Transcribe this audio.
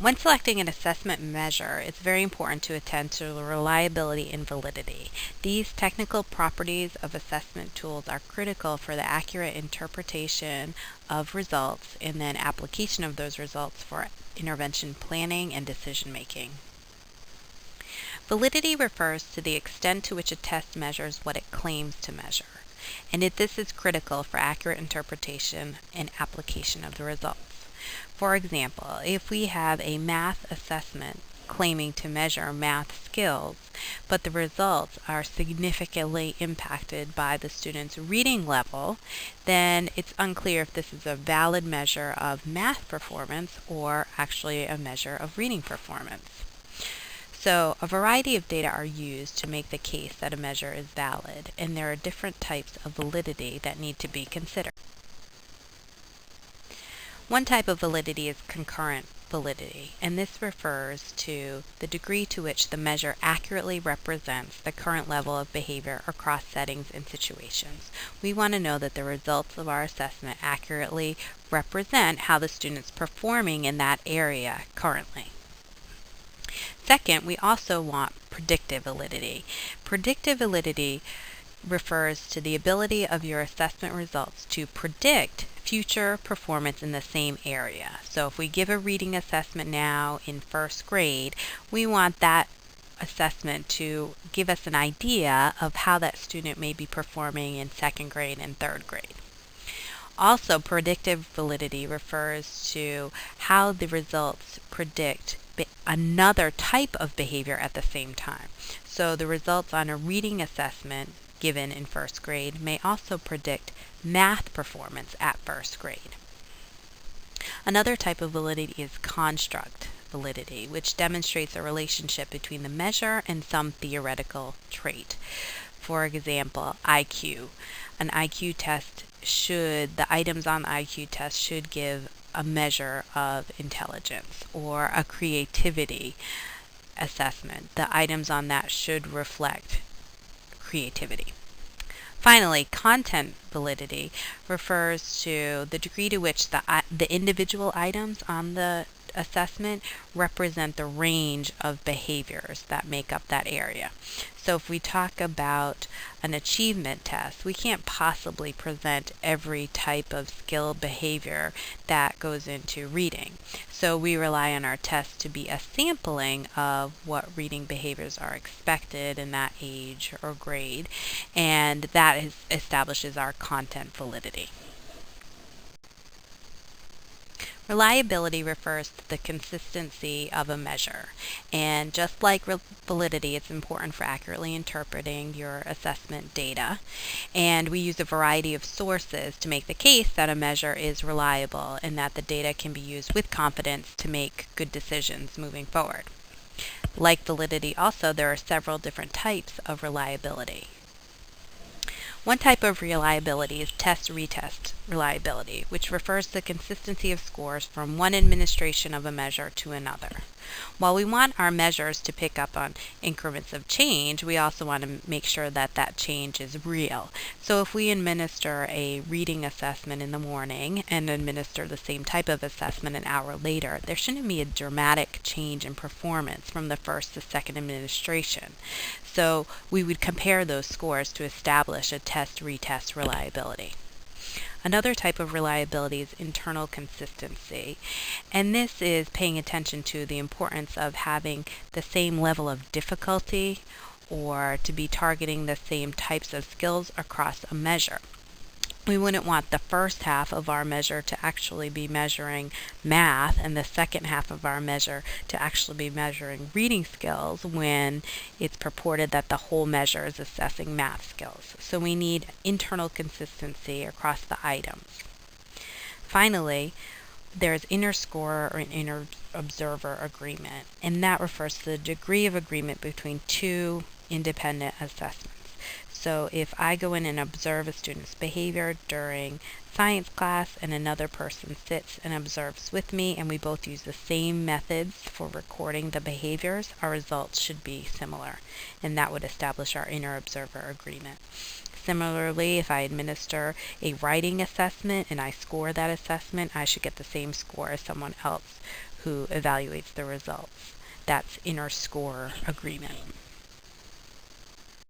When selecting an assessment measure, it's very important to attend to reliability and validity. These technical properties of assessment tools are critical for the accurate interpretation of results and then application of those results for intervention planning and decision making. Validity refers to the extent to which a test measures what it claims to measure, and this is critical for accurate interpretation and application of the results. For example, if we have a math assessment claiming to measure math skills, but the results are significantly impacted by the student's reading level, then it's unclear if this is a valid measure of math performance or actually a measure of reading performance. So a variety of data are used to make the case that a measure is valid, and there are different types of validity that need to be considered. One type of validity is concurrent validity, and this refers to the degree to which the measure accurately represents the current level of behavior across settings and situations. We want to know that the results of our assessment accurately represent how the student's performing in that area currently. Second, we also want predictive validity. Predictive validity refers to the ability of your assessment results to predict future performance in the same area. So if we give a reading assessment now in first grade, we want that assessment to give us an idea of how that student may be performing in second grade and third grade. Also, predictive validity refers to how the results predict another type of behavior at the same time. So the results on a reading assessment given in first grade may also predict math performance at first grade. Another type of validity is construct validity, which demonstrates a relationship between the measure and some theoretical trait. For example, IQ. An IQ test the items on the IQ test should give a measure of intelligence, or a creativity assessment. The items on that should reflect creativity. Finally, content validity refers to the degree to which the individual items on the assessment represent the range of behaviors that make up that area. So if we talk about an achievement test, we can't possibly present every type of skill behavior that goes into reading. So we rely on our test to be a sampling of what reading behaviors are expected in that age or grade, and that establishes our content validity. Reliability refers to the consistency of a measure, and just like validity, it's important for accurately interpreting your assessment data, and we use a variety of sources to make the case that a measure is reliable and that the data can be used with confidence to make good decisions moving forward. Like validity also, there are several different types of reliability. One type of reliability is test-retest reliability, which refers to the consistency of scores from one administration of a measure to another. While we want our measures to pick up on increments of change, we also want to make sure that that change is real. So if we administer a reading assessment in the morning and administer the same type of assessment an hour later, there shouldn't be a dramatic change in performance from the first to second administration. So we would compare those scores to establish a test-retest reliability. Another type of reliability is internal consistency, and this is paying attention to the importance of having the same level of difficulty or to be targeting the same types of skills across a measure. We wouldn't want the first half of our measure to actually be measuring math and the second half of our measure to actually be measuring reading skills when it's purported that the whole measure is assessing math skills. So we need internal consistency across the items. Finally, there's inner scorer or an inner observer agreement, and that refers to the degree of agreement between two independent assessments. So if I go in and observe a student's behavior during science class and another person sits and observes with me and we both use the same methods for recording the behaviors, our results should be similar, and that would establish our inner observer agreement. Similarly, if I administer a writing assessment and I score that assessment, I should get the same score as someone else who evaluates the results. That's inner score agreement.